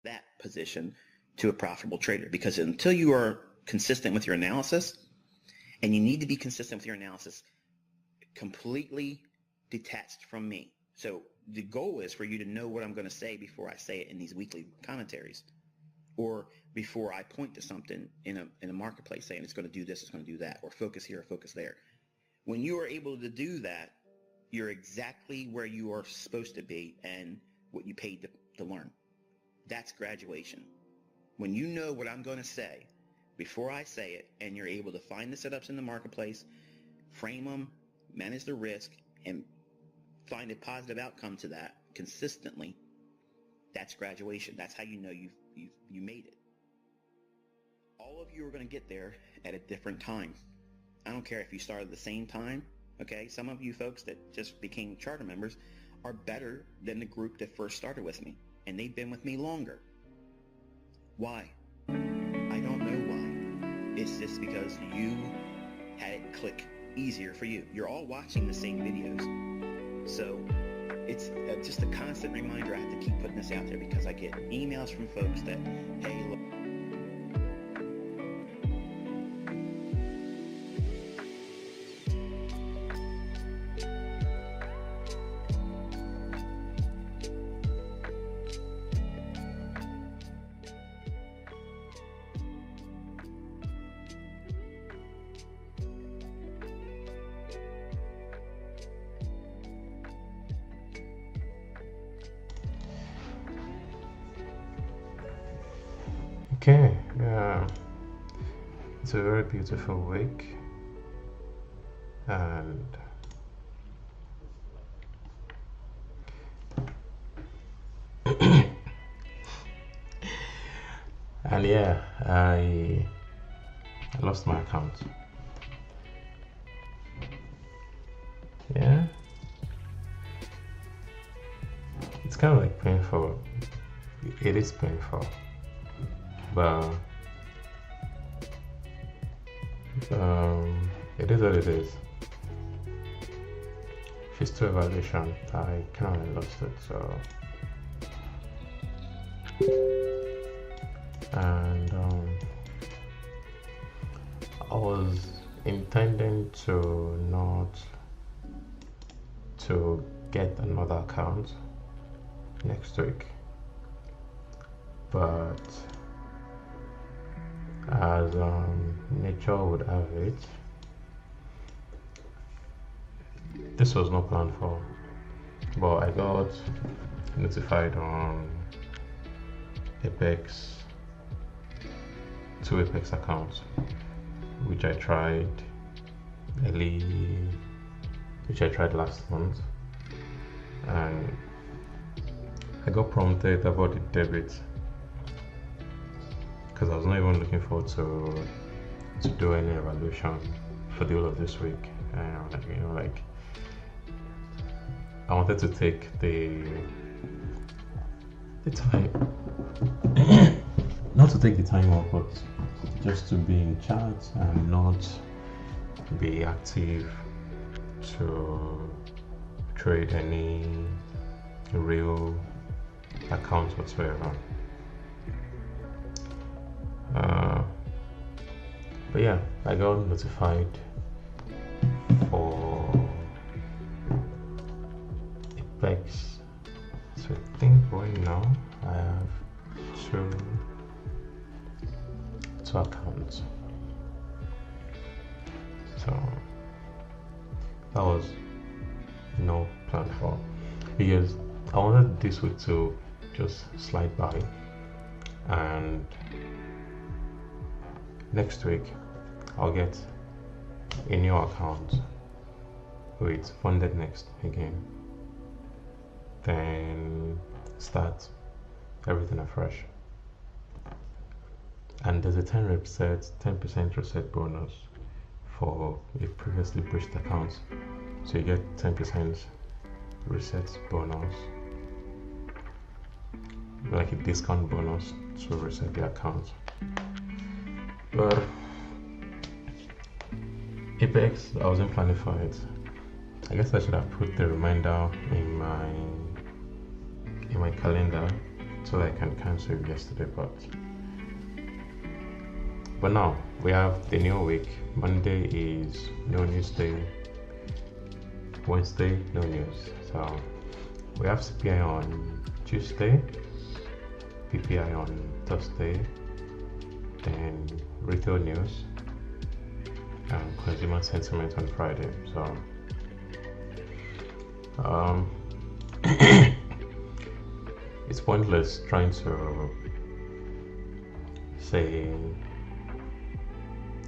that position to a profitable trader, because until you are consistent with your analysis, and you need to be consistent with your analysis completely detached from me. So the goal is for you to know what I'm going to say before I say it in these weekly commentaries, or before I point to something in a marketplace saying it's going to do this, it's going to do that, or focus here, or focus there. When you are able to do that, you're exactly where you are supposed to be and what you paid to learn. That's graduation. When you know what I'm going to say before I say it, and you're able to find the setups in the marketplace, frame them, manage the risk, and find a positive outcome to that consistently, that's graduation. That's how you know you made it. All of you are going to get there at a different time. I don't care if you started at the same time. Okay, some of you folks that just became charter members are better than the group that first started with me, and they've been with me longer. Why? I don't know why. It's just because you had it click easier for you. You're all watching the same videos. So it's just a constant reminder. I have to keep putting this out there because I get emails from folks that, hey, look, Okay, it's a very beautiful week, and yeah, I lost my account. Yeah, it's kind of like painful. It is painful, but it is what it is. She's to evaluation. I kind of lost it, so. And I was intending to not to get another account next week, but as nature would have it, this was not planned for, but I got notified on Apex, 2 Apex accounts, which I tried last month, and I got prompted about the debit because I was not even looking forward to do any evaluation for the whole of this week. And like I wanted to take the time not to take the time off, but just to be in chat and not be active to trade any real accounts whatsoever. But yeah, I got notified for Apex, so I think right now I have two accounts. So that was no plan for, because I wanted this week to just slide by, and next week I'll get a new account with Funded Next again, then start everything afresh. And there's a 10% reset bonus for a previously breached account, so you get 10% reset bonus, like a discount bonus to reset the account. But Apex, I wasn't planning for it. I guess I should have put the reminder in my calendar so I can cancel it yesterday, but now we have the new week. Monday is no news day. Wednesday, no news. So we have CPI on Tuesday, PPI on Thursday, then retail news and consumer sentiment on Friday. So it's pointless trying to say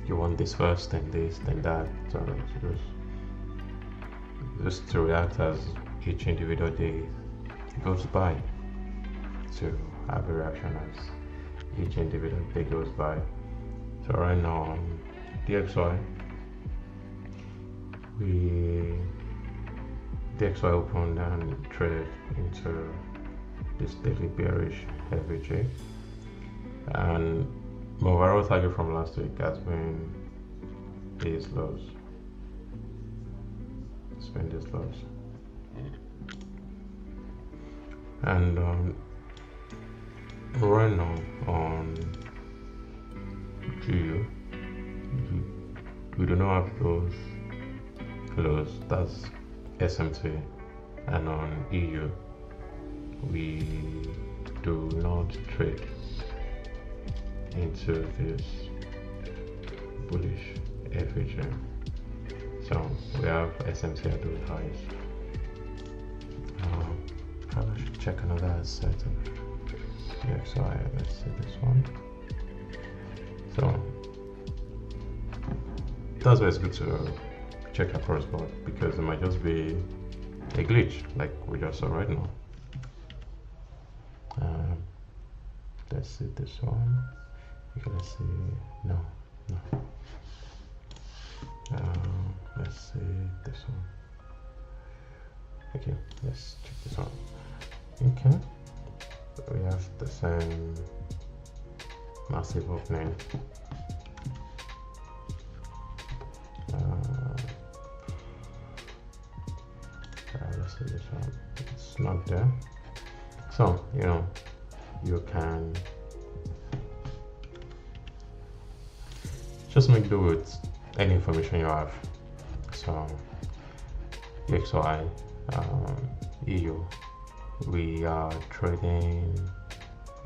you want this first, then this, then that. So just to react as each individual day goes by, to have a reaction as each individual day goes by. So right now on DXY, DXY opened and traded into this daily bearish FVG, and my overall target from last week has been these lows. It's been these lows, and right now on GU, we do not have those lows. That's SMT, and on EU we do not trade into this bullish FHM. So we have SMT at those highs. Probably should check another set of DXY. Let's see this one. So that's why it's good to check across board, because it might just be a glitch like we just saw right now. Let's see this one. You're gonna see no. Let's see this one. Okay, let's check this one. Okay, we have the same massive opening. Let's see this one. It's not there. So you can just make do with any information you have. So DXY, EU, we are trading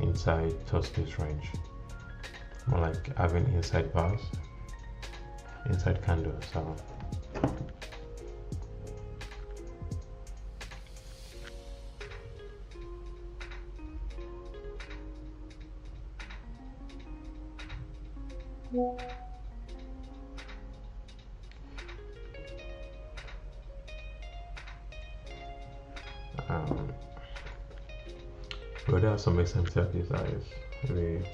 inside Thursday's range, more like having inside bars, inside candles. So but there are some SMT at these eyes with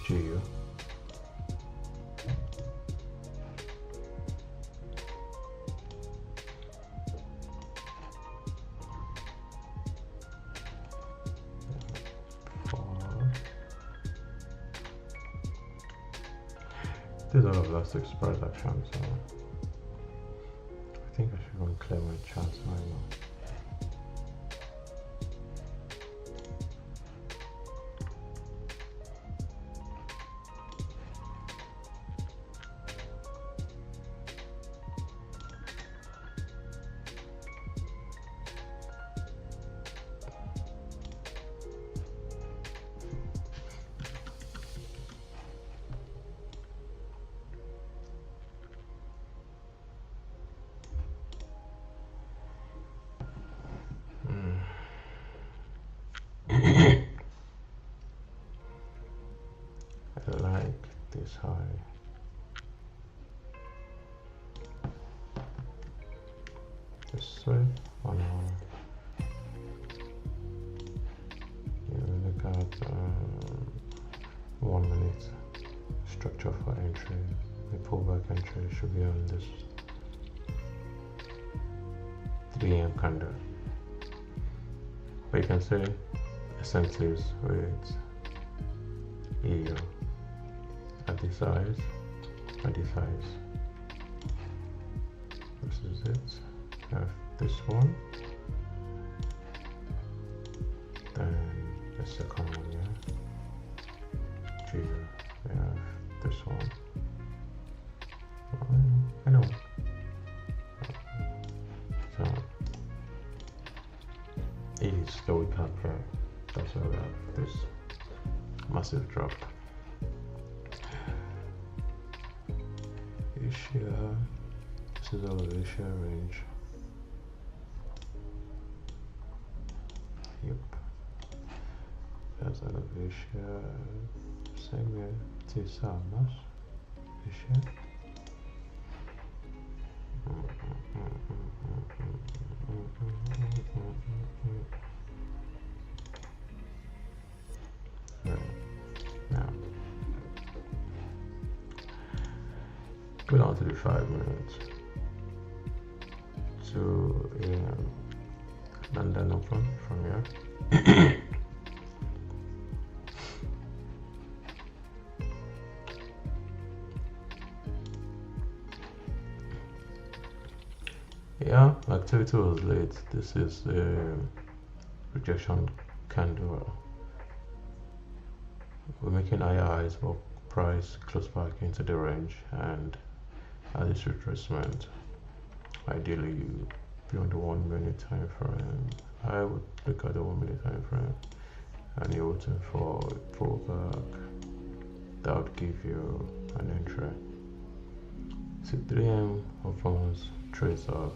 GU. This is all of last week's price action, so I think I should go and clear my charts right now. I like this high. This way, 1 hour. You look at 1 minute structure for entry. The pullback entry should be on this 3 AM candle. But you can see SMTs with EU at this size, at this size. This is it. I have this one, the second one here. Here we have this one. I know. So is the week after. That's why we have this massive drop. Asia, this is our Asia range. Yep. That's out of Asia. Segment Tisamas. Asia. Now, go down to the 5 minutes. 2 a.m. London open from here. Yeah, activity was late. This is the rejection candle. We're making higher highs, but price close back into the range, and at this retracement, ideally you be on the 1 minute time frame. I would look at the 1 minute time frame, and you're waiting for a pullback that would give you an entry. So 3 a.m. opens trades off.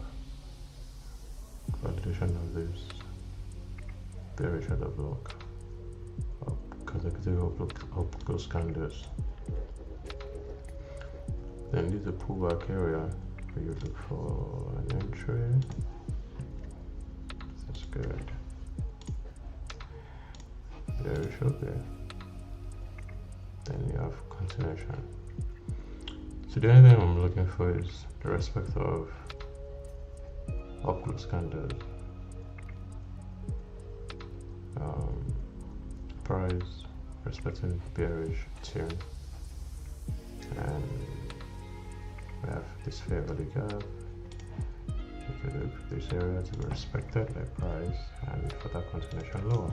Validation of this bearish order block up consecutive up close candles. Then this is a pullback area where you look for an entry. That's good. Bearish up there. Then you have continuation. So the only thing I'm looking for is the respect of up close candles. Price respecting bearish tune, and we have this fair value gap. You could look for this area to be respected by price and for that continuation lower.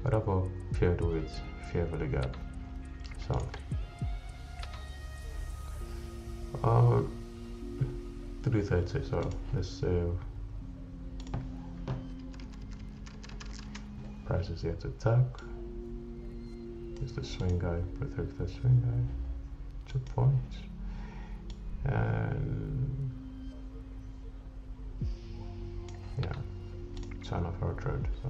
What about paired with fair value gap? So 330, so let's say price is here to attack. It's the swing guy, protect the swing guy, 2 points, and yeah, turn off our trade. So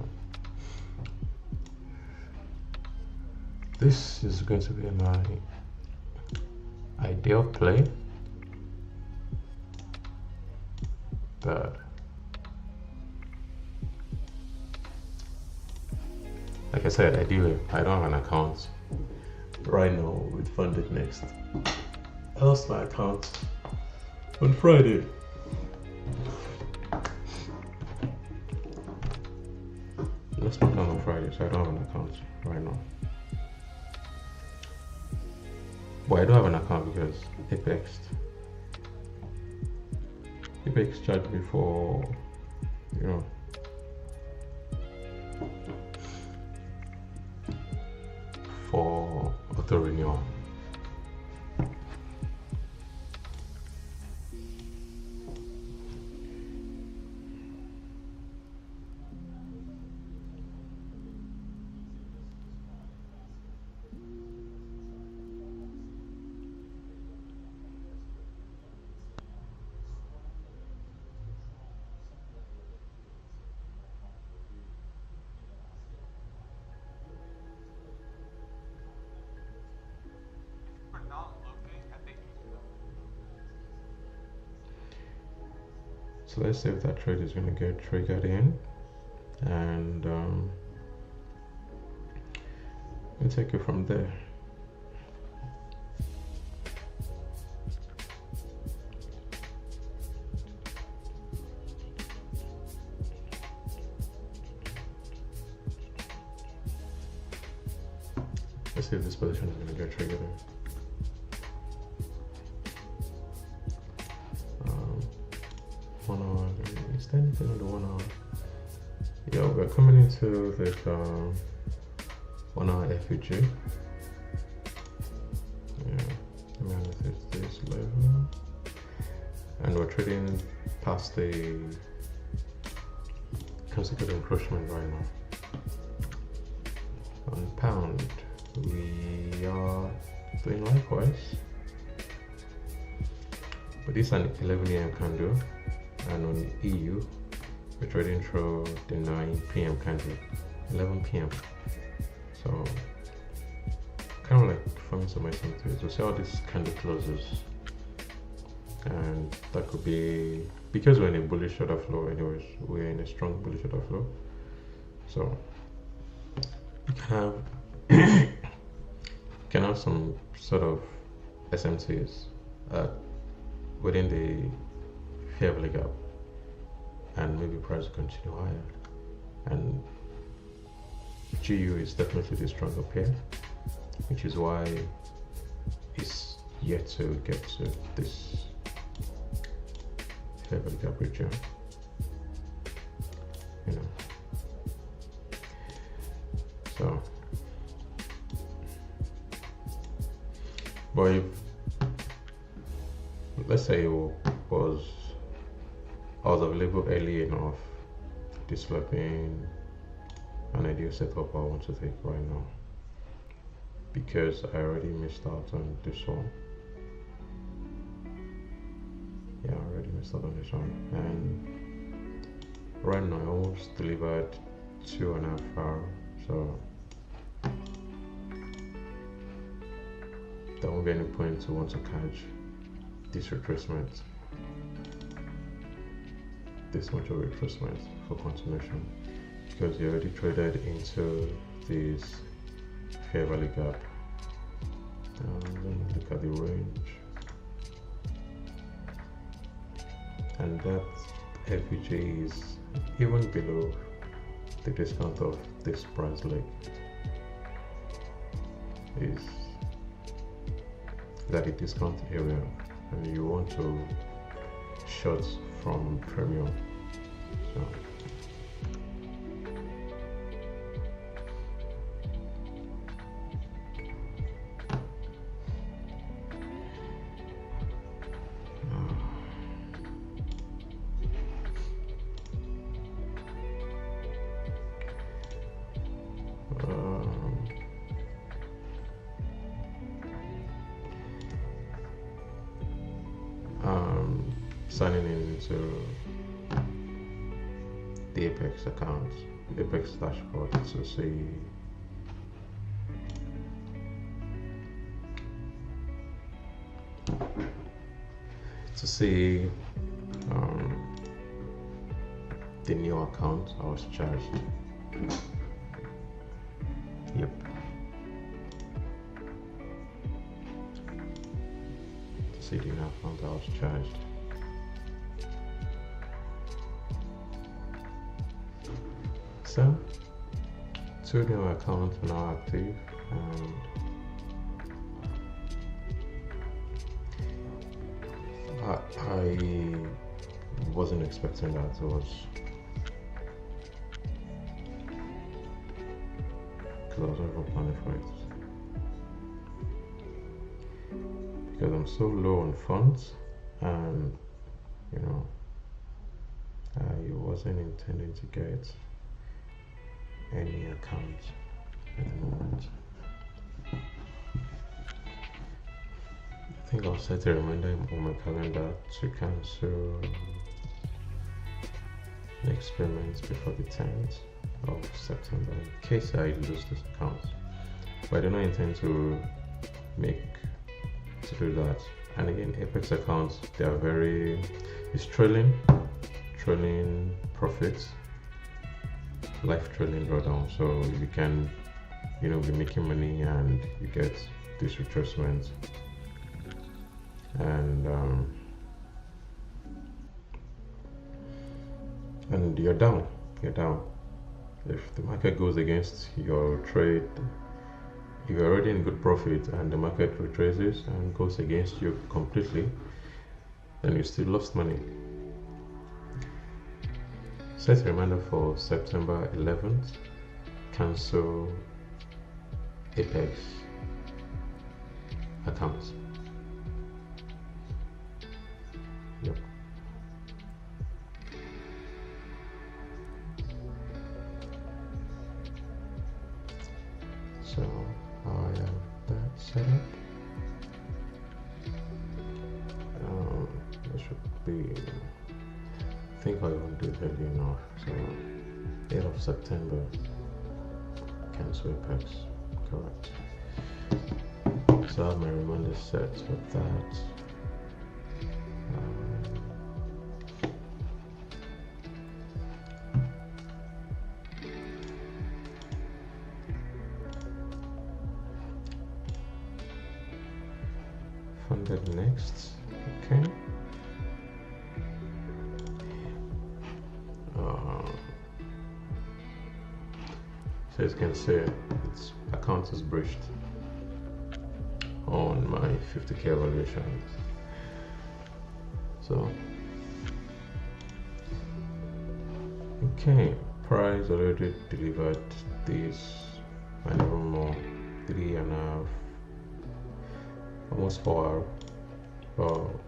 this is going to be my ideal play, but like I said, ideally I don't have an account right now with Funded Next. I lost my account on Friday. I lost my account on Friday, so I don't have an account right now. But I do have an account because Apex charged me for, you know, for auto renewal. So let's see if that trade is going to get triggered in, and we'll take it from there. Let's see if this position is going to get triggered in. Is there anything on the 1 hour? Yeah, we're coming into this 1 hour FUG. Yeah, manifest this level, and we're trading past the consecutive encroachment right now. On pound, we are doing likewise, but this is an 11 a.m. candle, and on the EU, we're trading through the 9 p.m. candle, 11 p.m. So kind of like forming some momentum to it. So see how this candle closes, and that could be because we're in a bullish order flow. Anyways, we're in a strong bullish order flow, so you can have some sort of SMTs within the fair value gap, and maybe price will continue higher. And GU is definitely the stronger pair, which is why it's yet to get to this fair value gap region. You know. So, but if, let's say I was available early enough, this would have been an ideal setup I want to take right now, because I already missed out on this one. Yeah, I already missed out on this one, and right now I almost delivered 2.5 hours, so there won't be any point to want to catch this retracement, this much of retracement for continuation, because you already traded into this fair value gap. Let me look at the range, and that FUG is even below the discount of this price leg. Is that a discount area, and you want to short from premium. So signing into the Apex account, Apex dashboard, to see the new account I was charged. Yep. To see the new account I was charged. So, 2 new accounts are now active, and I wasn't expecting that. It was because I was not even planning for it, because I'm so low on funds, and you know, I wasn't intending to get any account at the moment. I think I'll set a reminder on my calendar to cancel the experiment before the 10th of September in case I lose this account. But I do not intend to do that. And again, Apex accounts, they are it's trailing profits, life trailing drawdown, so you can be making money and you get this retracement, and you're down. If the market goes against your trade, if you're already in good profit and the market retraces and goes against you completely, then you still lost money. Set a reminder for September 11th. Cancel Apex accounts. Yep. So I have that set up. It should be, I think I will do it early enough. So 8th of September, cancel Apex, correct. So I have my reminder set for that. Funded next, okay. So as you can see, its account is breached on my 50k evaluation. So, okay, price already delivered this and even more, 3.5, almost 4 hours. Well,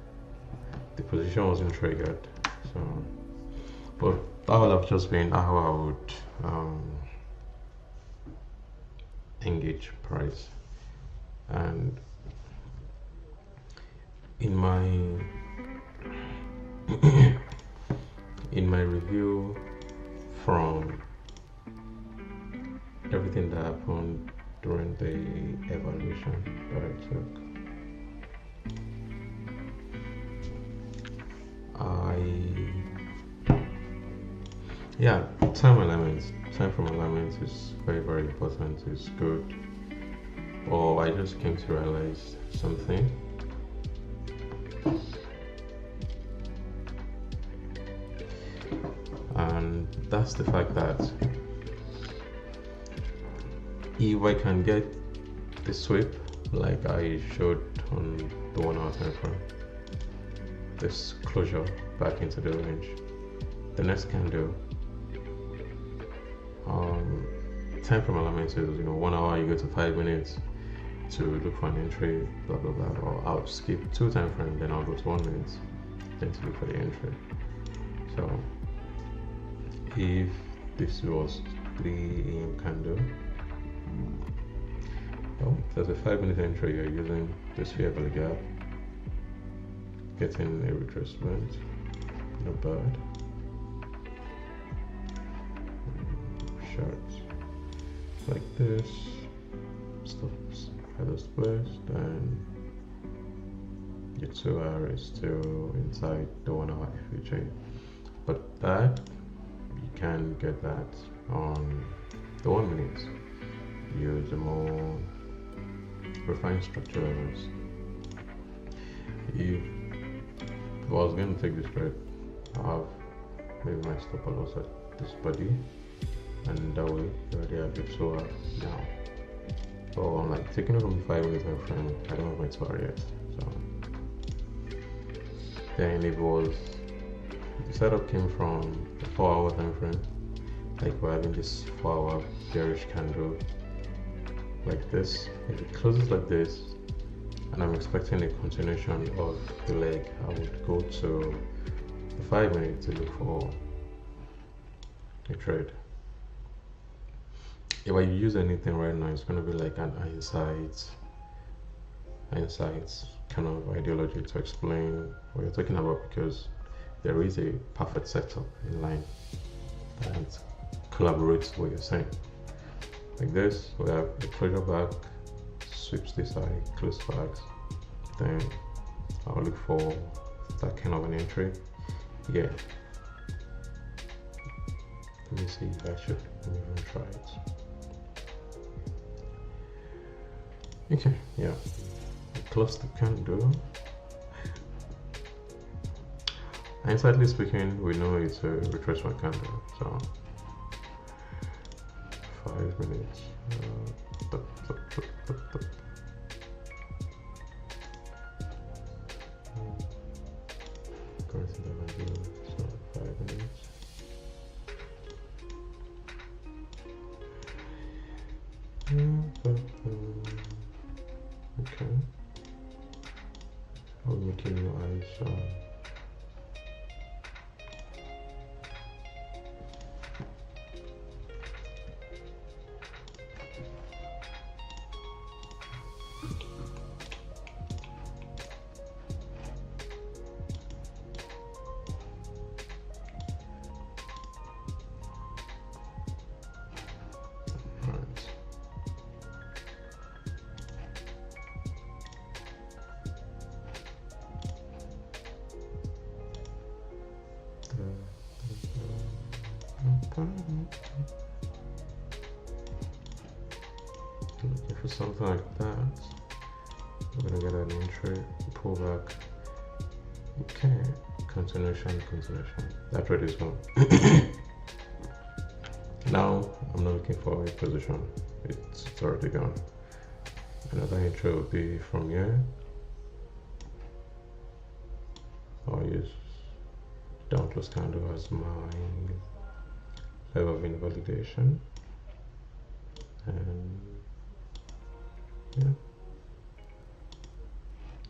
the position wasn't triggered, so, but that would have just been how I would engage price. And in my in my review from everything that happened during the evaluation that I took, time from alignment is very, very important. It's good. Or I just came to realize something. And that's the fact that if I can get the sweep like I showed on the 1 hour time frame, this closure back into the range, the next candle, time from alignment is 1 hour, you go to 5 minutes to look for an entry, blah blah blah, or I'll skip 2 time frame, then I'll go to 1 minute, then to look for the entry. So if this was 3 AM candle, well, there's a 5-minute entry, you're using this fair value gap, getting a retracement, not bad. Shorts like this, stops feathers placed, and your 2 hour is still inside the 1 hour FHA. But that, you can get that on the 1 minute. Use the more refined structure levels. If I was going to take this trade, I have maybe my stop loss at this body, and that way you already have your 2 hour now. So I'm like taking it from the 5-minute time frame, I don't have my 2 hour yet. So then if the setup came from the 4 hour time frame, like we're having this 4 hour bearish candle like this, if it closes like this and I'm expecting a continuation of the leg, I would go to the 5 minutes to look for a trade. If I use anything right now, it's going to be like an hindsight kind of ideology to explain what you're talking about, because there is a perfect setup in line that collaborates what you're saying. Like this, we have the closure back, sweeps this side, close back, then I'll look for that kind of an entry. Yeah. Let me see if I should even try it. Okay, yeah. Close the candle. Insightly speaking, we know it's a retracement candle, so 5 minutes. Going to the value, so 5 minutes. Okay. I'll make your new eyes. Looking for something like that. We're gonna get an entry, pull back. Okay, continuation. That trade is gone. Now I'm not looking for a position. It's already gone. Another entry will be from here. I'll use down close candle as my level of invalidation, and yeah,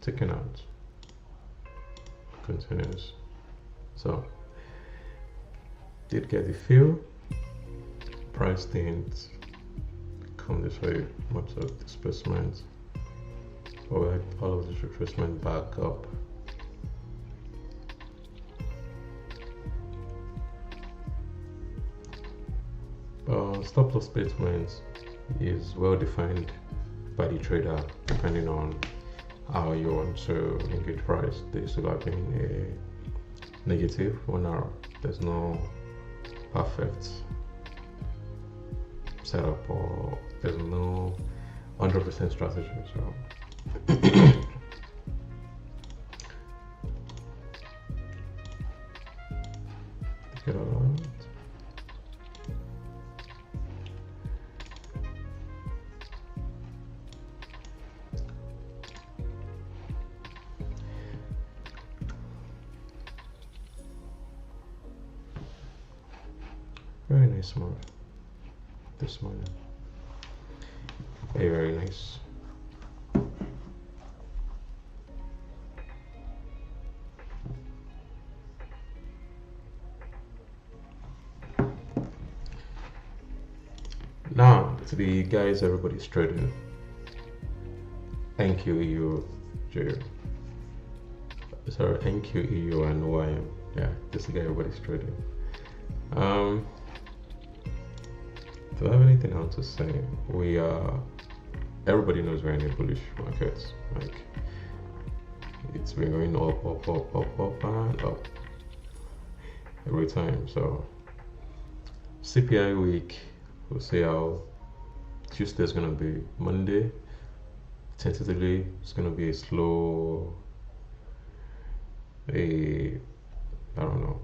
taken out, continues. So did get the fill, price didn't come this way, much of displacement, or all of this retracement back up. Stop loss placement is well defined by the trader depending on how you want to engage price. They still have been a negative 1 hour. There's no perfect setup, or there's no 100% strategy. So get all out. Very nice move this morning. Very nice. Now to the guys everybody's trading. NQEU, sorry, NQEU and YM. Yeah, this is the guy everybody's trading. Do I have anything else to say? Everybody knows we're in a bullish market. Like, it's been going up and up every time. So CPI week, we'll see how Tuesday's gonna be. Monday, tentatively, it's gonna be a slow, I don't know.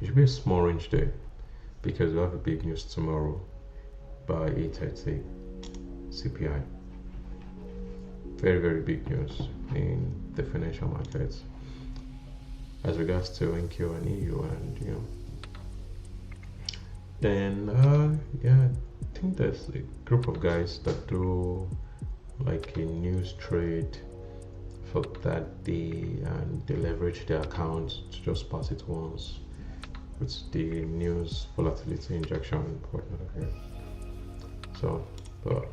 It should be a small range day, because we have a big news tomorrow by 8:30 CPI. Very, very big news in the financial markets as regards to NQ and EU, and you know. Then yeah, I think there's a group of guys that do like a news trade for that day, and they leverage their accounts to just pass it once with the news volatility injection and whatnot. Okay. So, but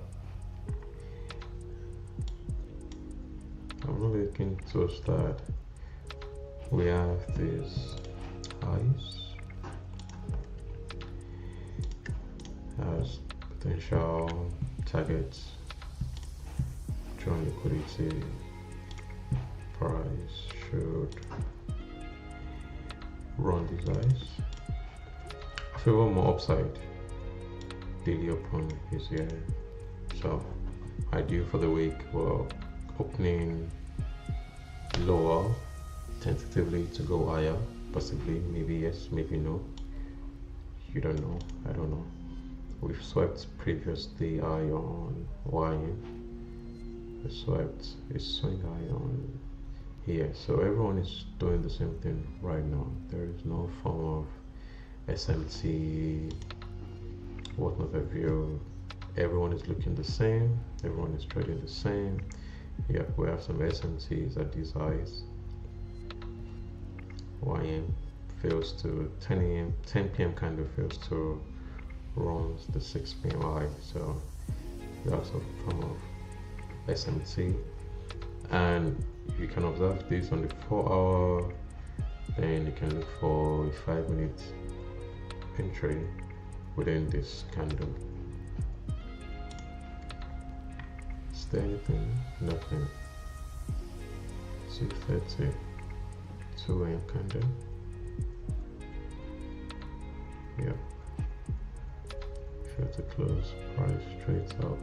I'm really looking to start. We have these highs as potential targets, strong liquidity, price should run these eyes. I feel one more upside. Daily open is here. So ideal for the week, well, opening lower, tentatively to go higher, possibly, maybe yes, maybe no. You don't know, I don't know. We've swept previously high on YN. We swept a swing high on here. So everyone is doing the same thing right now. There is no form of SMT, whatnot have you everyone is looking the same, everyone is trading the same. Yeah, we have some SMTs at these highs. YM fails to 10 a.m., 10 p.m. kind of fails to run the 6 p.m. high, so we have some form of SMT. And you can observe this on the 4-hour, then you can look for a 5-minute entry within this candle. Is there anything? Nothing. 6:30, 2 a.m. candle. Yep. Fail to close, price straight up,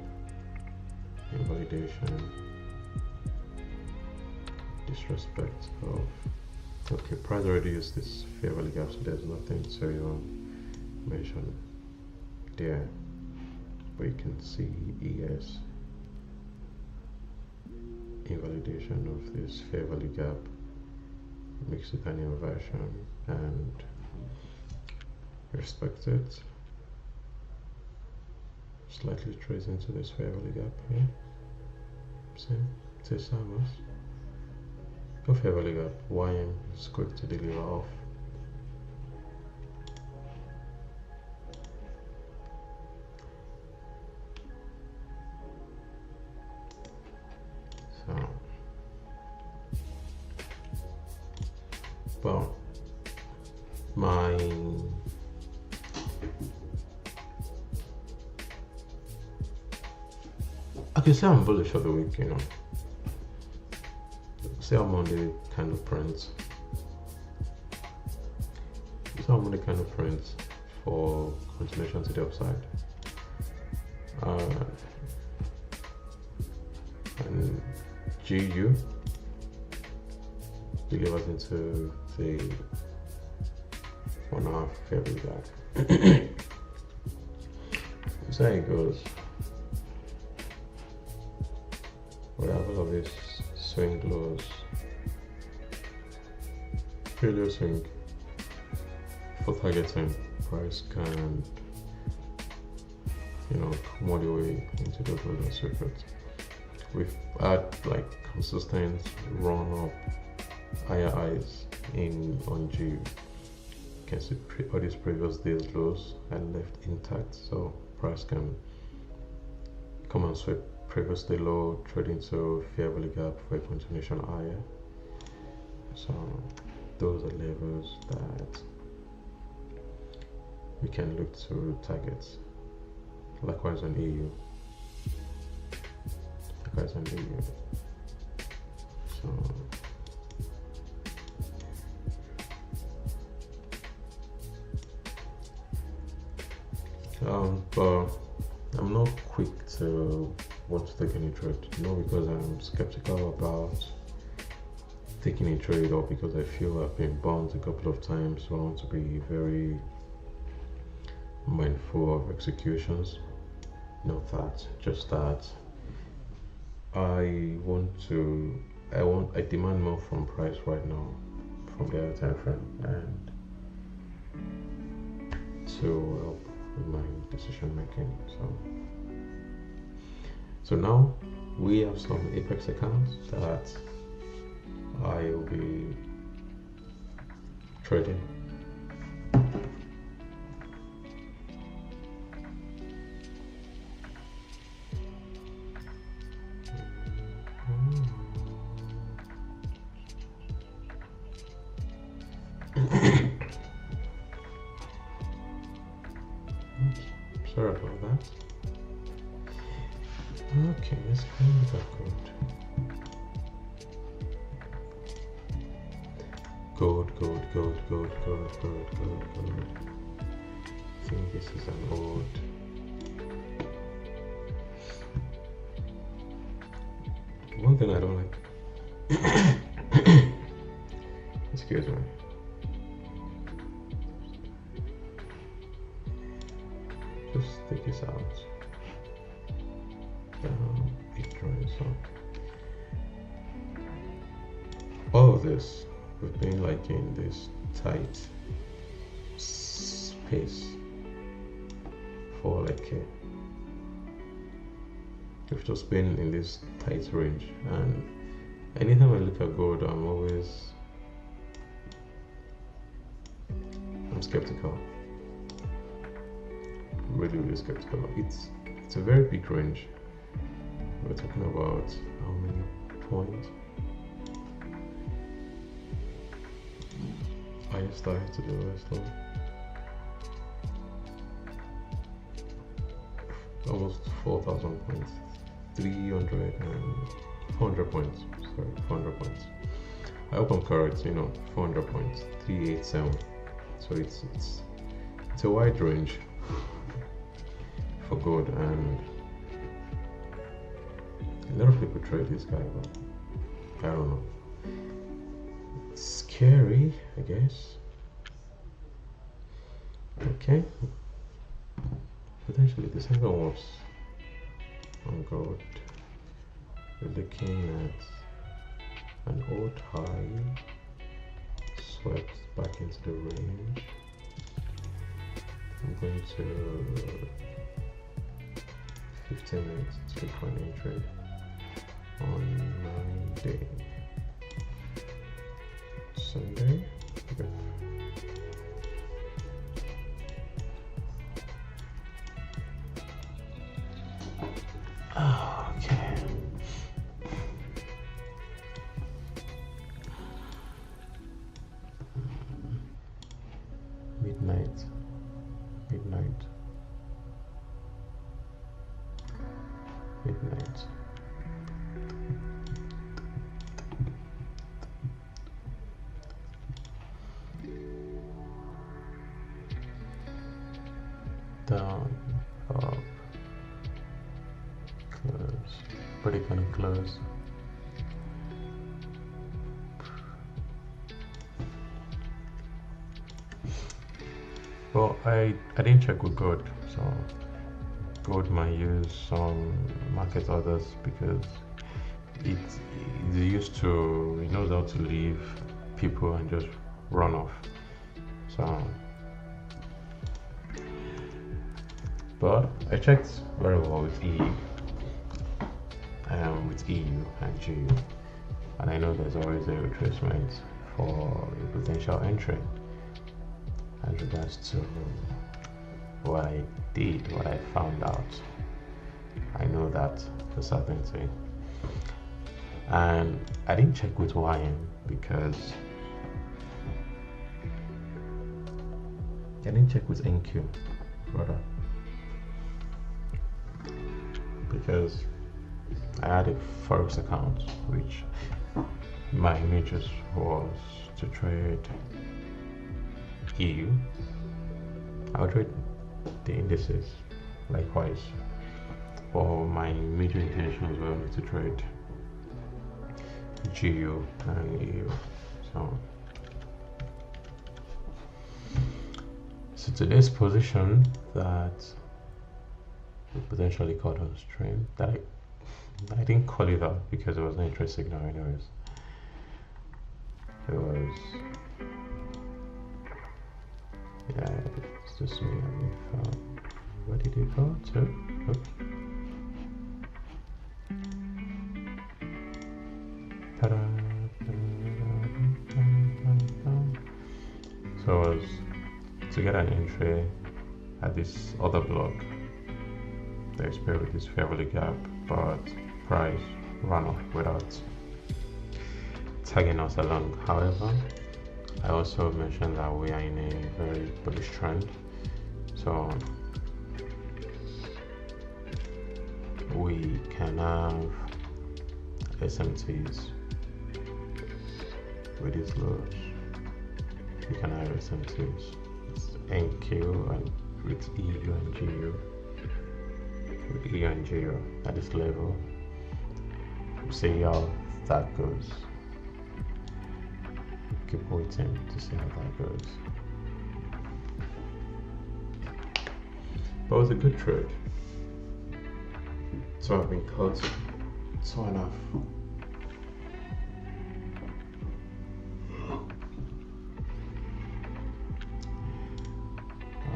invalidation, disrespect of, okay, price already used this fair value gap, so there's nothing to mention there, but you can see ES, invalidation of this fair value gap, makes it an inversion and respect it. Slightly trace into this fair value gap here. Same, this almost. No fair value gap. YM is quick to deliver off. So, well, I can say I'm bullish for the week, you know. Say I'm on the kind of print. So I'm on the kind of print for continuation to the upside. And GU delivers into the 1.5 fair value gap. So it goes. Whatever of this swing lows, failure swing for targeting, price can, you know, come all the way into the golden circuit. We've had like consistent run up higher highs on G. You can see all these previous days lows are left intact, so price can come and sweep previously low, trading to fair value gap for a continuation higher. So those are levels that we can look to target. Likewise on EU. Likewise on EU. So but I'm not quick to want to take any trade, not because I'm skeptical about taking a trade or because I feel I've been burned a couple of times, so I want to be very mindful of executions. Not that, just that I demand more from price right now, from the other time frame, and to help with my decision making. So now we have some Apex accounts that I will be trading. Sorry about that. Okay, let's clean the code. Good. I think this is an old. One thing I don't like. Excuse me. Just take this out. It dries up. All of this, we've been like in this tight space for like We've just been in this tight range, and anytime I look at gold, I'm skeptical. Really skeptical. It's a very big range. We're talking about how many points? Highest high to the lowest low. Almost 4,000 points. 400 points. Sorry, 400 points. I hope I'm correct. 400 points. 387. So it's a wide range for gold, and a lot of people trade this guy, but I don't know. It's scary, I guess. Okay. Potentially the second was on gold. We're looking at an old high swept back into the range. I'm going to 15 minutes to look for an entry on Monday, Sunday. Okay. Okay. Midnight. Down, up, close, pretty kind of close. Well, I didn't check with gold, so gold might use some market orders because it's used to, it knows how to leave people and just run off. So, but I checked very well with EU, and GU, and I know there's always a retracement for a potential entry. As regards to what I did, what I found out, I know that for certainty. And I didn't check with YM because I didn't check with NQ, brother, because I had a Forex account which my interest was to trade EU. I'll trade the indices likewise, but my major intentions were only to trade GU and EU. So today's position that we potentially caught on stream, that I didn't call it out because it was an interest signal anyways. It was, yeah, it's just me. Where did it go to? Oops. Ta-da. So it was to get an entry at this other block. The expiry with this fair value gap, but price ran off without tagging us along. However, I also mentioned that we are in a very bullish trend, so we can have SMTs with these lows. We can have SMTs. It's NQ and with EU and GU. With EU and GU at this level. We'll see how that goes. Keep waiting to see how that goes. But it was a good trade. So I've been caught 2.5. I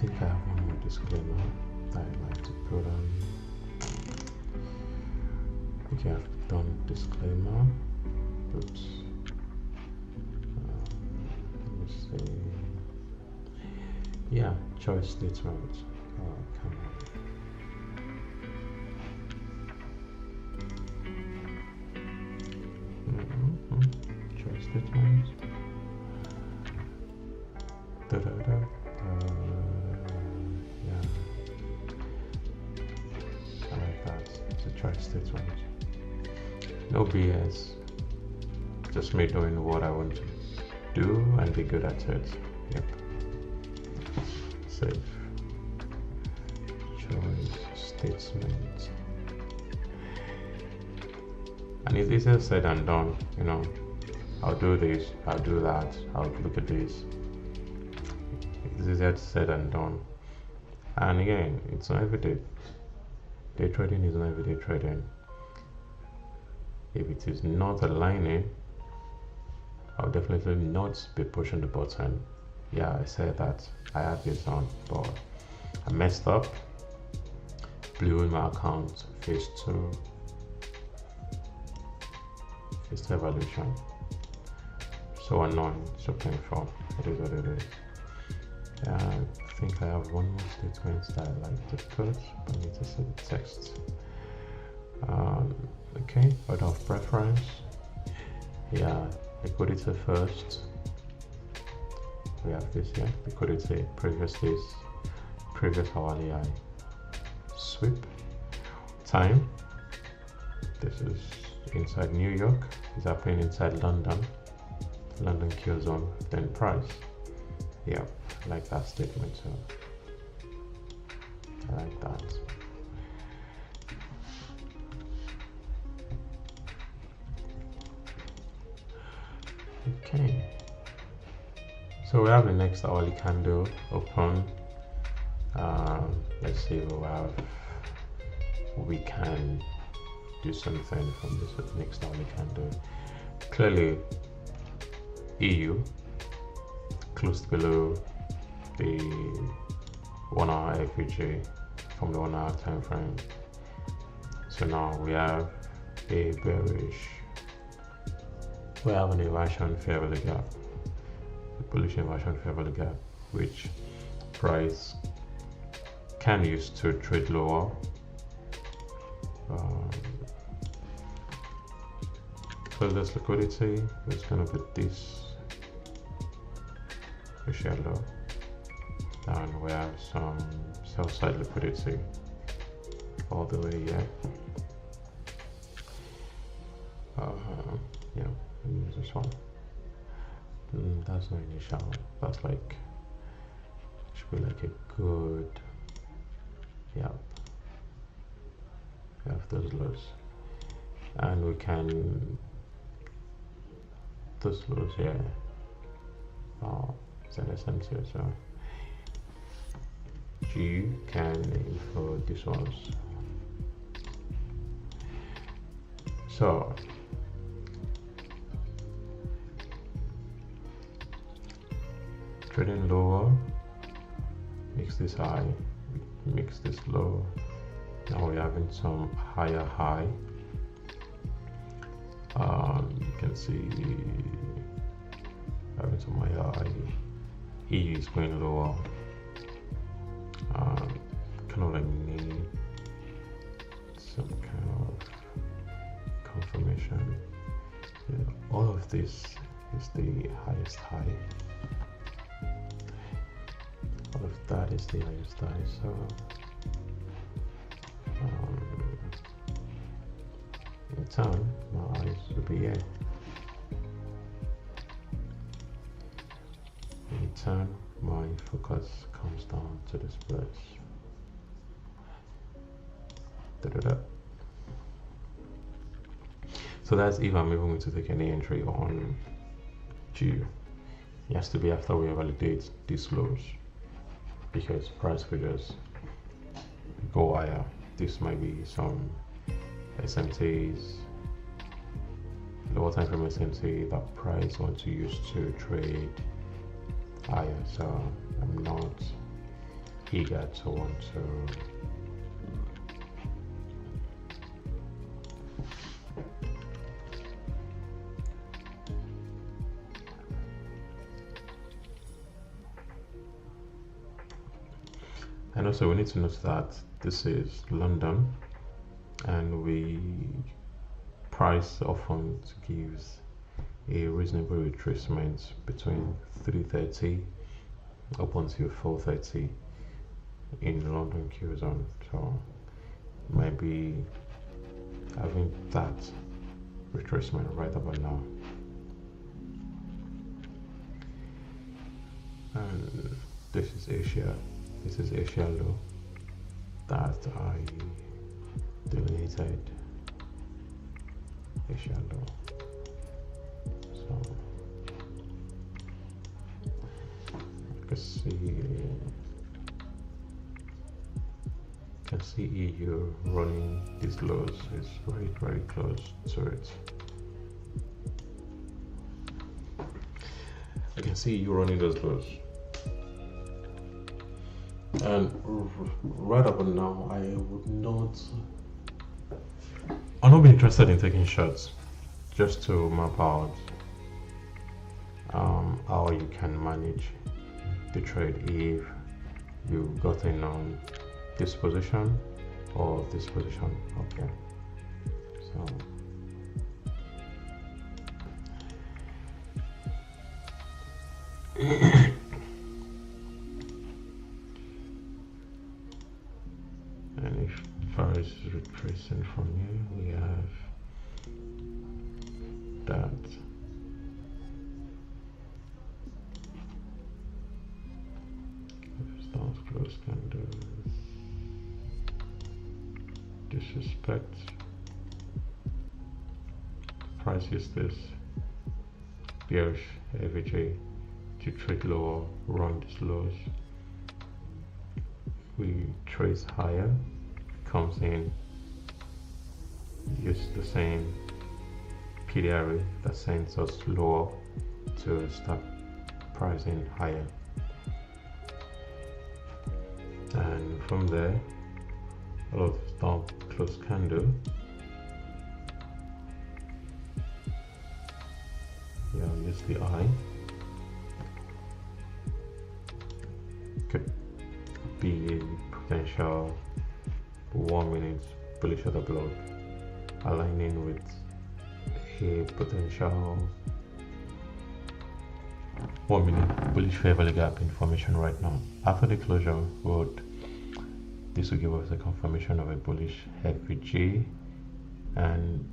think I have one more disclaimer that I'd like to put on. Okay, I've done disclaimer. Oops. Let me see. Yeah, choice statement. Come on. Choice statement. Yeah, I like that. It's a choice statement. No BS. Just me doing what I want to do and be good at it. Yep. Save. Choice statement. And it's easier said than done, you know. I'll do this, I'll do that, I'll look at this. It's easier said than done. And again, it's not every day. Day trading is not everyday trading. If it is not aligning, I'll definitely not be pushing the button. Yeah, I said that I had this on, but I messed up, blew in my account, phase 2 evaluation. So annoying, so painful. It is what it is. I think I have one more statement that I like to put, but I need to see the text. Okay, order of preference. Yeah, liquidity first. We have this here, liquidity, previous days, previous hourly high. Sweep. Time. This is inside New York. It's happening inside London. London Q zone. Then price. Yeah, I like that statement too. I like that. Okay. So we have the next hourly candle open. Let's see we can do something from this next hourly candle. Clearly EU closed below the 1 hour FEG from the 1 hour time frame. So now we have a bearish, we have an inversion fair value gap, a bullish inversion fair value gap, which price can use to trade lower. For this liquidity, it's going to be this shallow, and we have some sell side liquidity all the way here. Yeah, let me use this one. That's not initial, that's like, should be like a good, yeah, we have those lows, and we can, those lows here, SMT as well. G can aim for these ones. So trading lower, makes this high, makes this low. Now we're having some higher high. You can see having some higher high. E is going lower. Kind of like need some kind of confirmation. Yeah, all of this is the highest high. All of that is the highest high. So in time, my eyes will be here. In turn, my focus comes down to this place. So that's if I'm even going to take any entry on G. It has to be after we validate these lows, because price figures go higher. This might be some SMTs, lower time frame SMT that price want to use to trade higher. So I'm not eager to want to And also we need to note that this is London, and we price often gives a reasonable retracement between 330 up until 430 in London Q zone. So maybe having that retracement right about now. And this is Asia. This is Asia low that I delineated. Asia low. So you can see EU running these lows. It's very close to it. I can see you running those lows. And right about now, I'll not be interested in taking shots, just to map out how you can manage the trade if you've gotten on this position or this position. Okay, so and if far is retracing from here, we have that. Stance close candle. Disrespect. Price is this bearish AVG to trade lower, run these lows. We trace higher, comes in, use the same PDRA that sends us lower to start pricing higher. And from there, a lot of stop close candle. Yeah, use the eye. Could be a potential 1 minute bullish order block aligning with a potential 1 minute bullish fair value gap information right now. After the closure, this will give us a confirmation of a bullish FVG, and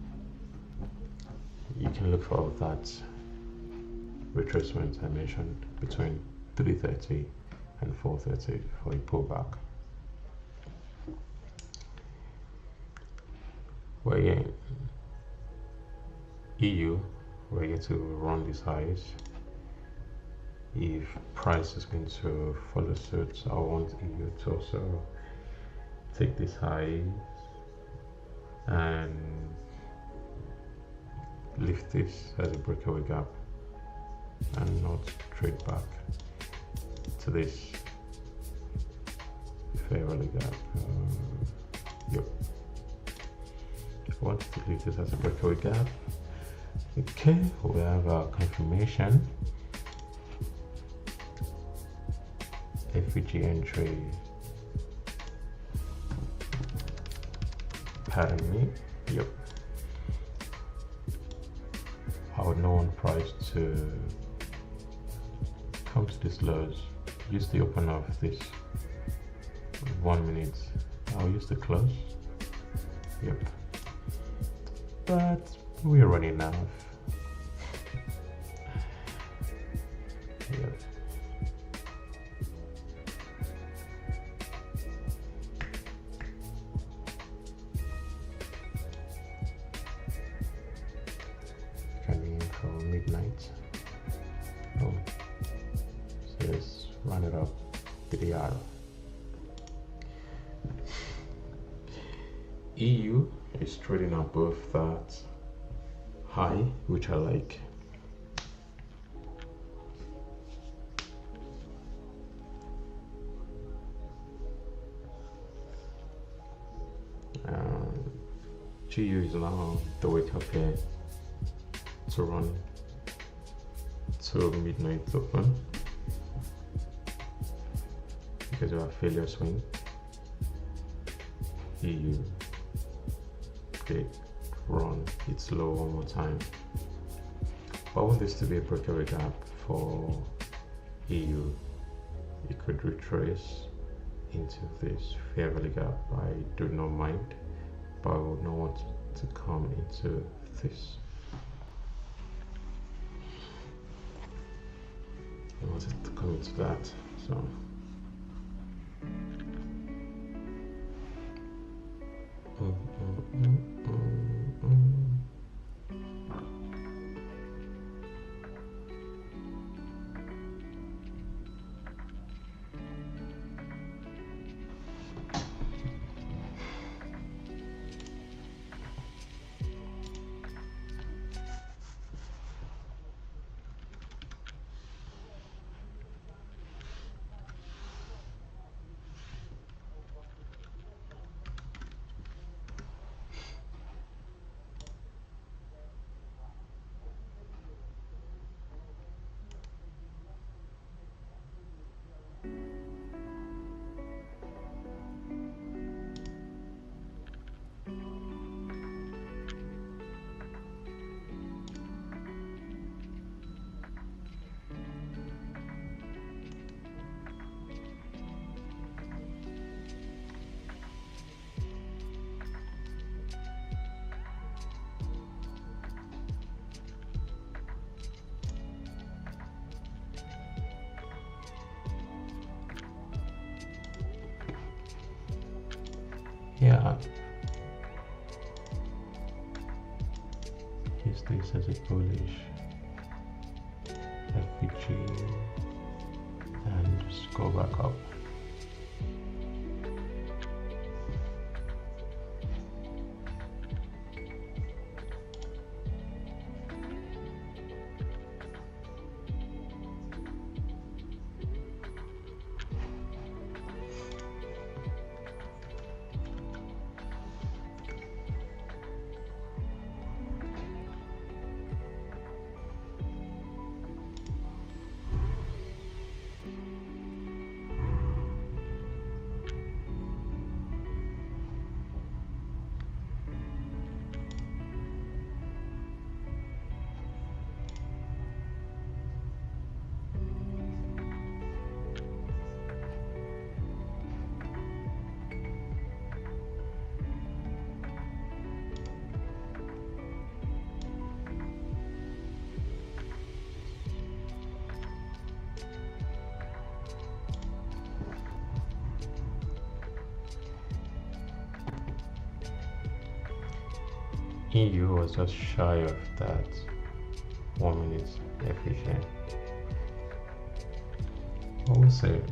you can look for that retracement I mentioned between 330 and 430 for a pullback. We're in EU, we're here to run these highs. If price is going to follow suit, I want EU to also take these highs and lift this as a breakaway gap and not trade back to this fair value gap. Yep. I want to leave this as a breakaway gap. Okay, we have our confirmation. FVG entry. Pardon me. Yep. I would not want price to come to these lows. Use the open of this 1 minute. I'll use the close. Yep. But we're running out. Yep. Coming in for midnight. Oh, so let's run it up to the hour. EU is trading above that high, which I like. GU is now the wake up here to run to midnight open. because of our failure swing. EU, okay, run, it's low one more time. I want this to be a breakaway gap for EU. You could retrace into this fair value gap. I do not mind, but I would not want to come into this. I wanted to come into that, so. Yeah, use this as a bullish FVG and just go back up. EU was just shy of that 1 minute efficient. What was it?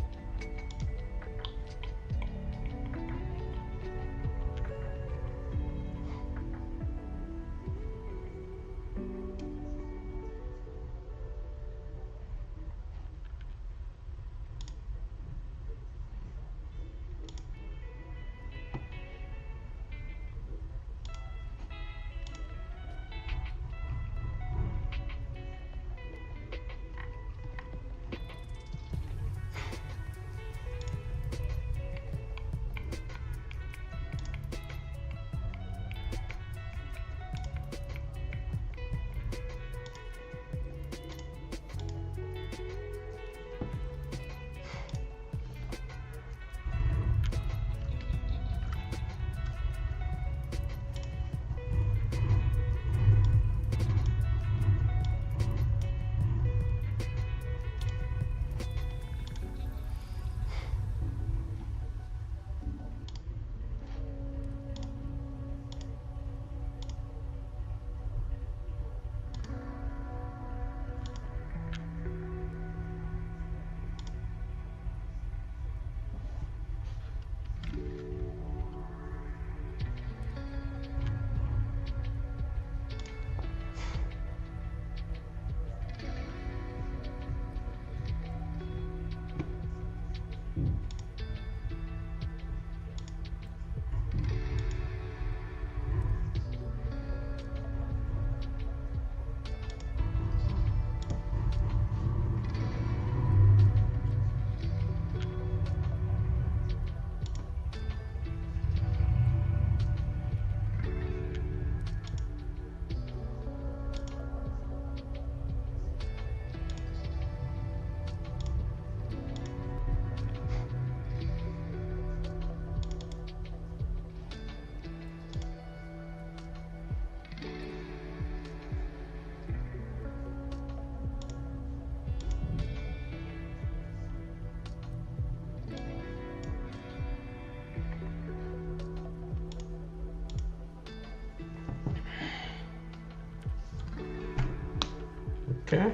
Okay.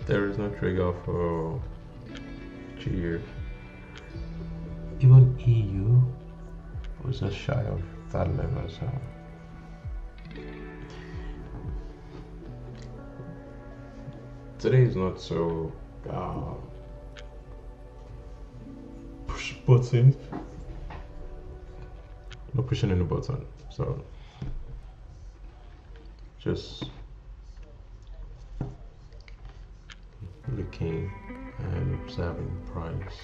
There is no trigger for GU. Even EU was just shy of that level, so today is not so push button. No pushing any button, so just looking and observing price.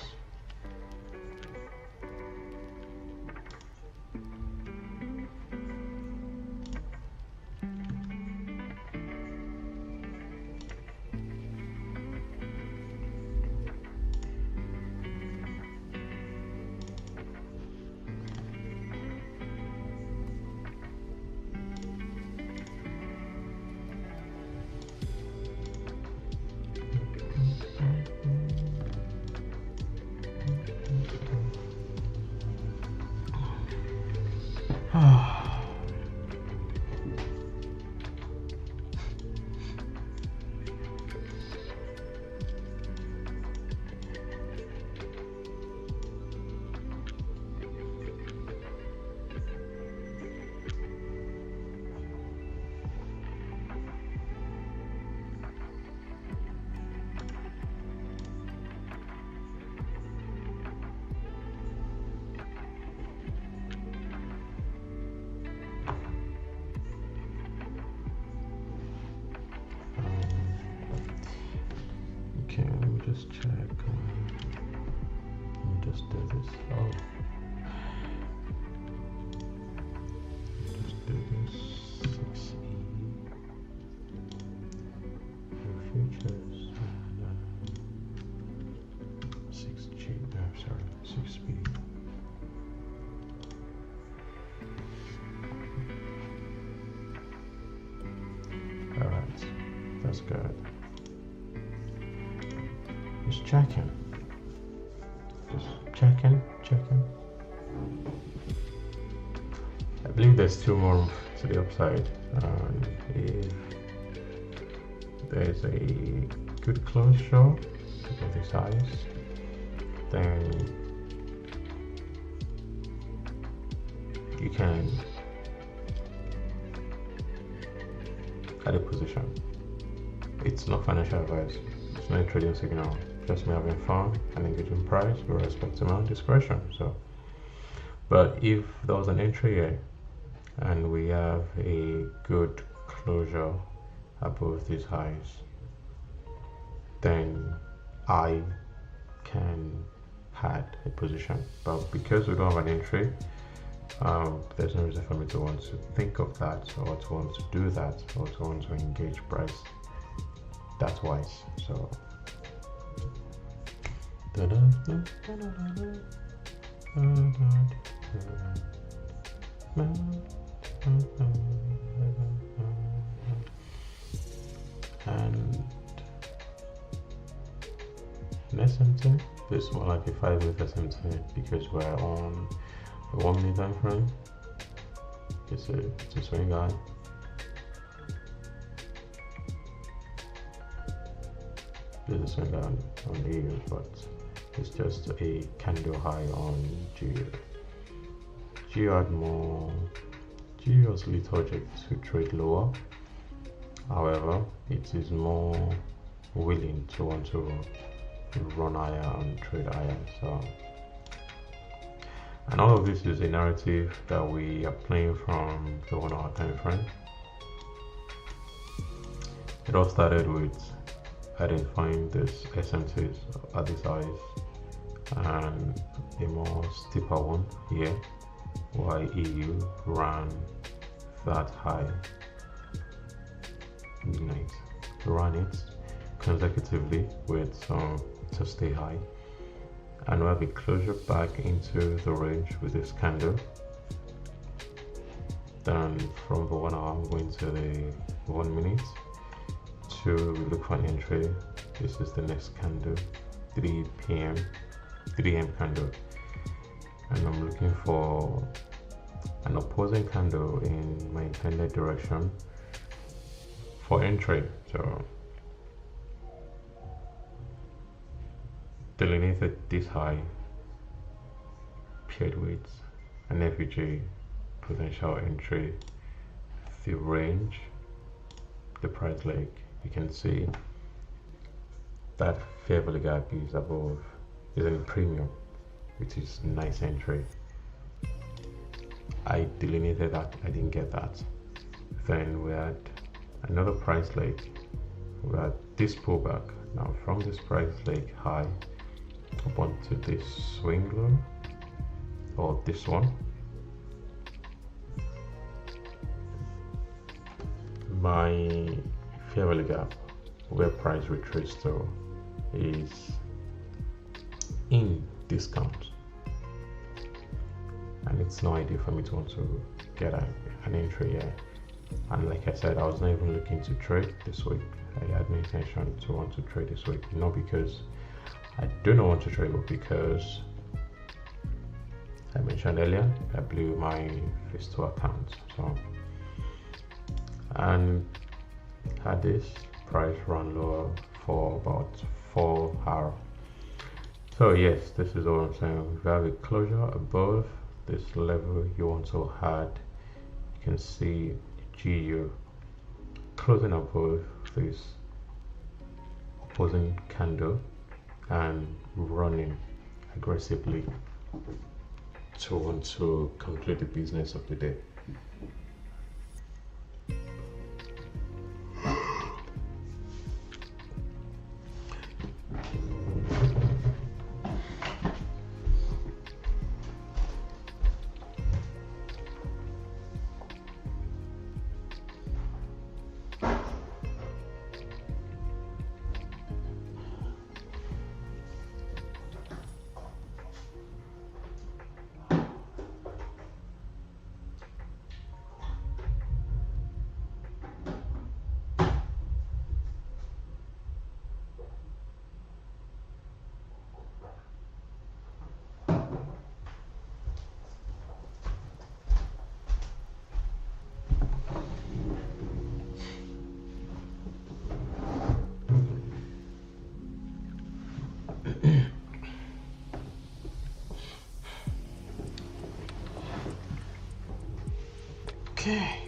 Okay, let me just check. Let me just do this. Oh, just do this. 6E futures and 6G. No, sorry, 6B. All right, that's good. Just checking. I believe there's two more to the upside. If there's a good closure of the size, then you can add a position. It's not financial advice. It's not a trading signal. Just me having fun and engaging price with respect to my own discretion. So, but if there was an entry here and we have a good closure above these highs, then I can add a position. But because we don't have an entry, there's no reason for me to want to think of that or to want to do that or to want to engage price that wise. So and an SMT, this is more like a 5-minute SMT because we're on a 1-minute time frame. It's a swing guy. This is a swing guy on the EU, but it's just a candle high on GU. GU had more. GU was lethargic to trade lower. However, it is more willing to want to run higher and trade higher. So, and all of this is a narrative that we are playing from the 1 hour time frame. It all started with identifying this SMTs at this size and a more steeper one here, while EU ran that high midnight. Ran it consecutively with some to stay high, and we have a closure back into the range with this candle. Then from the 1 hour I'm going to the 1 minute to look for an entry. This is the next candle, 3 p.m. candle, and I'm looking for an opposing candle in my intended direction for entry. So delineated this high paired with an FEG potential entry, the range, the price leg. You can see that fair value gap is above, is in premium, which is nice entry. I delineated that, I didn't get that. Then we had another price leg. We had this pullback. Now from this price leg high up onto this swing low, or this one, my fair value gap where price retraced to is in discount, and it's no idea for me to want to get an entry here. And like I said, I was not even looking to trade this week. I had no intention to want to trade this week, not because I do not want to trade, but because I mentioned earlier I blew my phase 2 account. So, and had this price run lower for about 4 hours. So yes, this is what I'm saying. If you have a closure above this level you also had, you can see GU closing above this opposing candle and running aggressively to want to conclude the business of the day. Okay.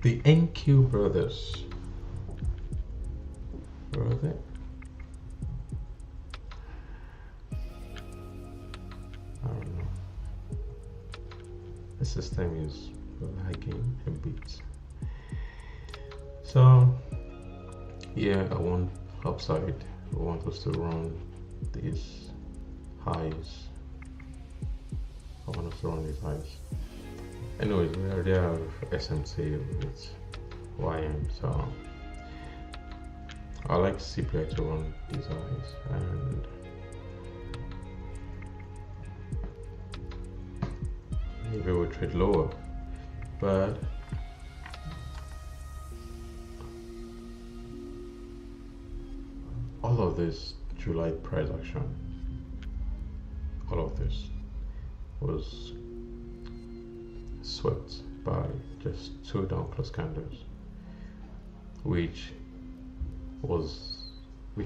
The NQ brothers. Where are they? I don't know. The system is lagging a bit. So yeah, I want upside. I want us to run these highs. I want us to run these highs. Anyways, we already have SMC with YM, so I like CPI to run these highs, and maybe we'll trade lower, but all of this July price action, all of this was swept by just 2 down close candles, which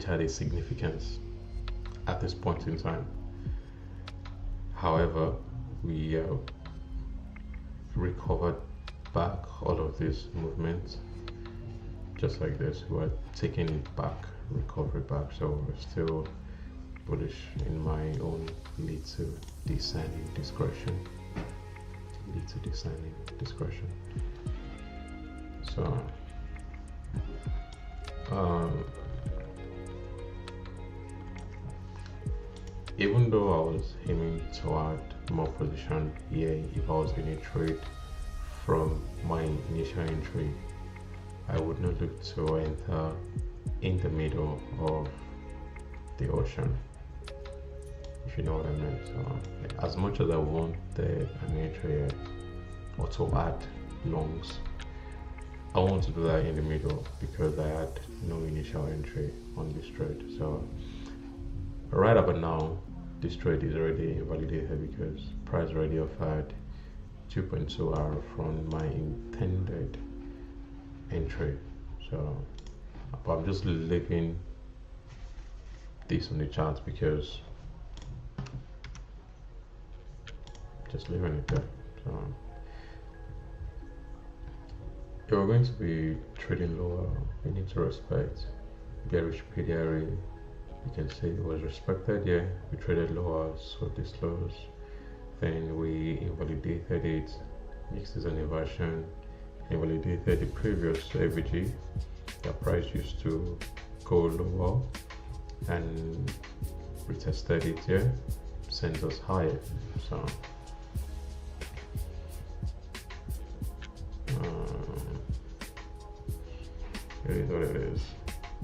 had a significance at this point in time. However, we recovered back all of this movement just like this. We are taking it back, recovery back, so we're still bullish in my own little descending discretion. So even though I was aiming to add more position here, if I was going to trade from my initial entry, I would not look to enter in the middle of the ocean, if you know what I mean. So as much as I wanted an entry or to add longs, I want to do that in the middle because I had no initial entry on this trade. So Right about now, this trade is already invalidated because price already offered 2.2 hour from my intended entry. So but I'm just leaving this on the chart because just leaving it there. So if we're going to be trading lower, we need to respect bearish PDRA. You can see it was respected here. We traded lower, so this lows. Then we invalidated it, mixed as an inversion, invalidated the previous AVG. The price used to go lower and retested it here, sends us higher. So it is what it is.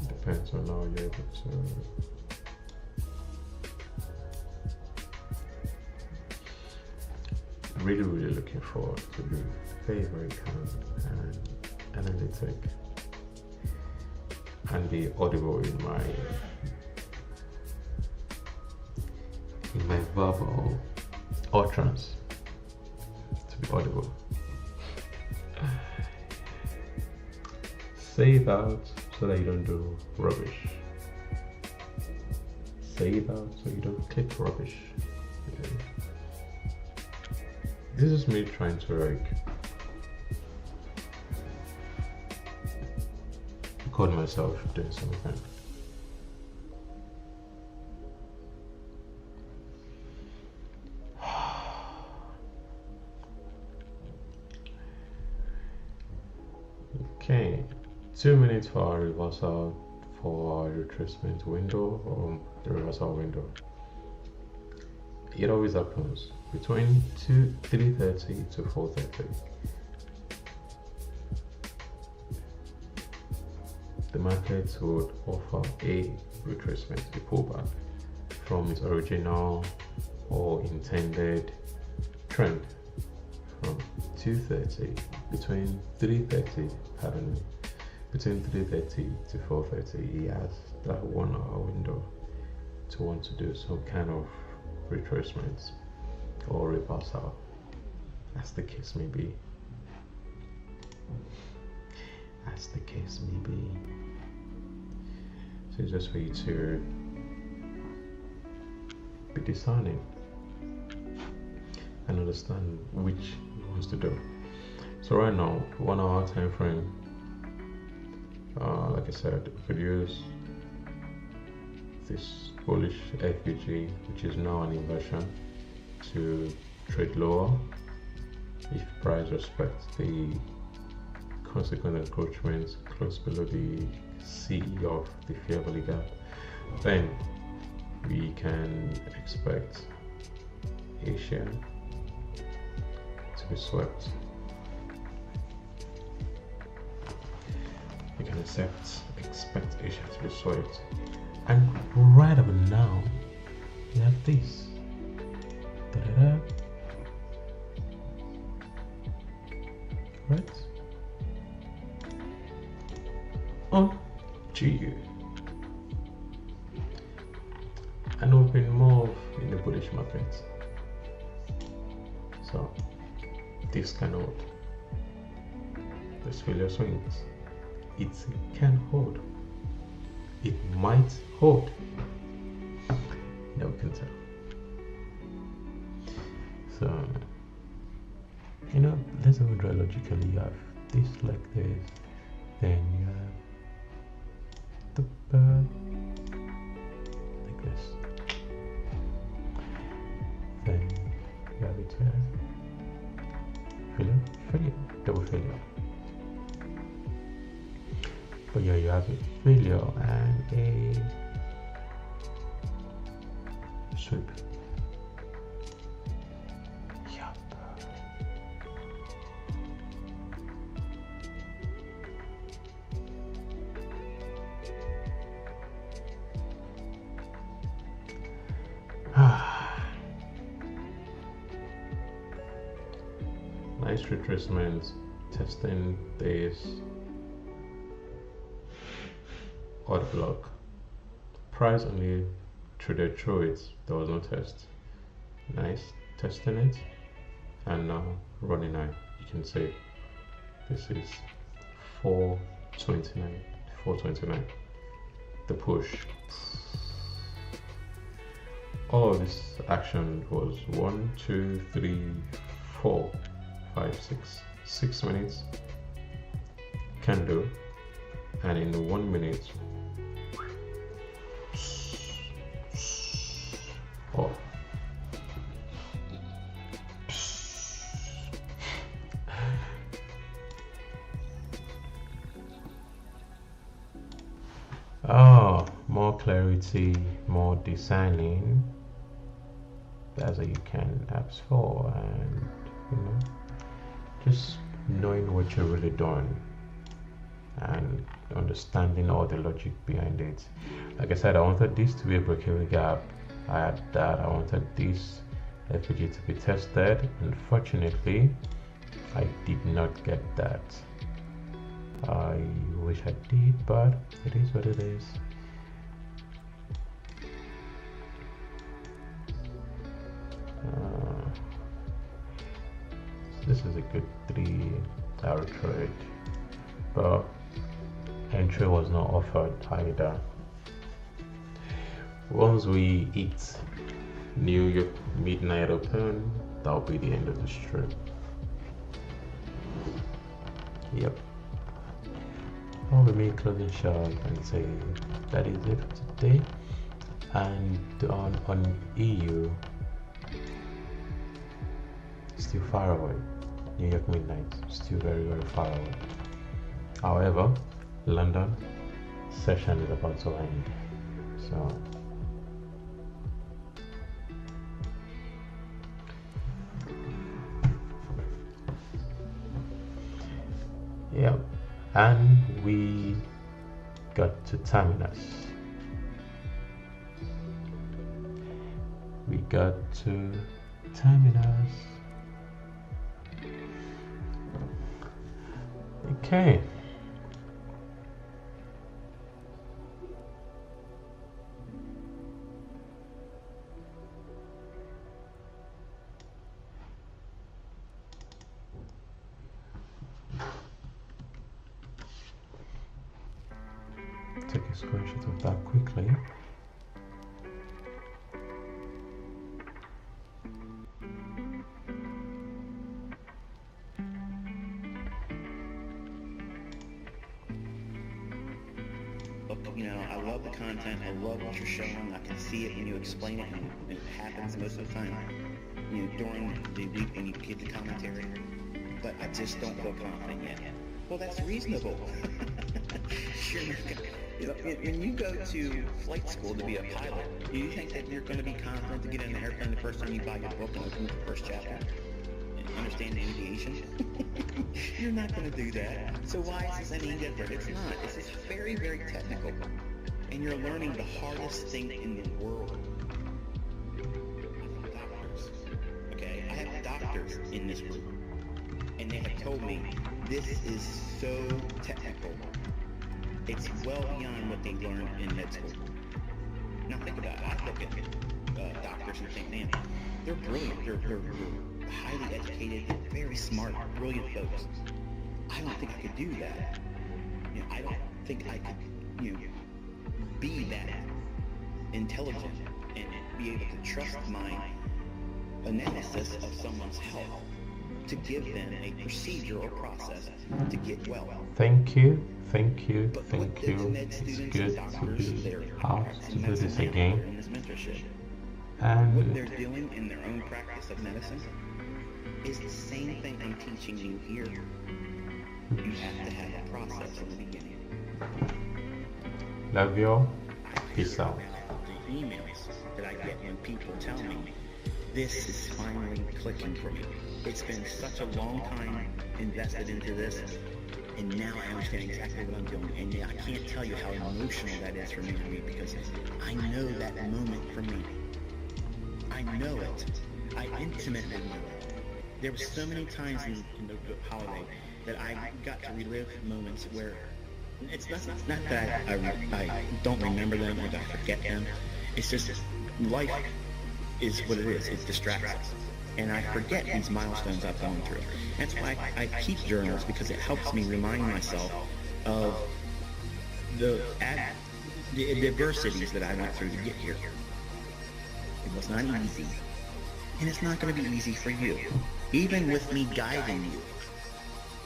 Depends on how you're able to really looking forward to be very calm and analytic and be audible in my verbal utterance, to be audible. Say it out so that you don't do rubbish. Say it out so you don't click rubbish. Okay. This is me trying to record myself doing something. Okay, 2 minutes for our reversal for our retracement window or the reversal window. It always happens between 3:30 to 4:30. The market would offer a retracement, a pullback from its original or intended trend from 2:30 between 3:30, pardon me, between 3:30 to 4:30. He has that 1 hour window to want to do some kind of retracements or reversal, as the case may be. As the case may be. So it's just for you to be discerning and understand which he wants to do. So right now, 1 hour time frame, like I said, we could use this bullish FVG, which is now an inversion, to trade lower if price respects the consequent encroachments close below the C of the fair value gap. Then we can expect Asia to be swept. We can expect Asia to be swept. And right about now, we have this. Da-da-da. Right? On to you. And we've been more in the bullish market. So, this cannot. This failure swings. It can hold. It might hold. Never can tell. So, let's have a draw logically. You have this like this, then you have the bird like this, then you have it here. Failure, double failure. But yeah, you have a failure and a sweep. Yup. Nice retracement, testing this order block. Price only threaded through it. There was no test. Nice, testing it, and now running out. You can see this is 429. 429. The push. All of this action was 1, 2, 3, 4, 5, 6 minutes candle, and in 1 minute, oh, oh, more clarity, more designing. That's what you can apps for, and you know, just knowing what you're really doing and understanding all the logic behind it. Like I said, I wanted this to be a breakaway gap. I had that. I wanted this FPG to be tested. Unfortunately, I did not get that. I wish I did, but it is what it is. This is a good 3-hour trade, but entry was not offered either. Once we hit New York midnight open, that'll be the end of the stream. Yep. I'll be making closing shot and say that is it for today. And on EU, still far away. New York midnight, still very, very far away. However, London session is about to end, so yeah, and we got to terminus. We got to terminus. Okay. Take a screenshot of that quickly. You know, I love the content. I love what you're showing. I can see it when you explain it, and it happens most of the time, you know, during the week when you give the commentary. But I just don't feel confident yet. Well, that's reasonable. Sure, you know, when you go to flight school to be a pilot, do you think that you're going to be confident to get in an airplane the first time you buy your book and open the first chapter and understand aviation? You're not going to do that. So why is this any different? It's not. This is very, very technical. And you're learning the hardest thing in the world. I have doctors. Okay? I have doctors in this group. And they have told me this is so technical. It's well beyond what they learned in med school. Now think about it. I look at doctors and think, man, they're brilliant. They're highly educated, very smart, brilliant folks. I don't think I could do that. You know, I don't think I could, you know, be that intelligent and be able to trust my analysis of someone's health to give them a procedure or process to get well. Thank you, thank you, But thank what you. the med It's students good and to doctors, be they're asked to do medicine this now, again. in this mentorship. What And they're doing in their own practice of medicine is the same thing I'm teaching you here. You have to have a process in the beginning. love you. Peace out. The emails that I get when people tell me, this is finally clicking for me. It's been such a long time invested into this, and now I understand exactly what I'm doing. And yeah, I can't tell you how emotional that is for me to read, because I know that moment for me. I know it. I intimately know it. There were so many times in the holiday that I got to relive moments where it's not that I don't remember them or that I forget them. It's just life is what it is. It distracts us. And I forget these milestones I've gone through. That's why I keep journals, because it helps me remind myself of the adversities that I went through to get here. It was not easy. And it's not going to be easy for you. Even with me guiding you,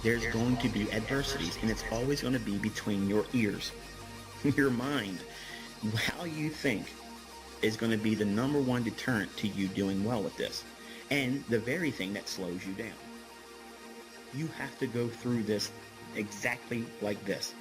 there's going to be adversities, and it's always going to be between your ears. Your mind, how you think, is going to be the number one deterrent to you doing well with this, and the very thing that slows you down. You have to go through this exactly like this.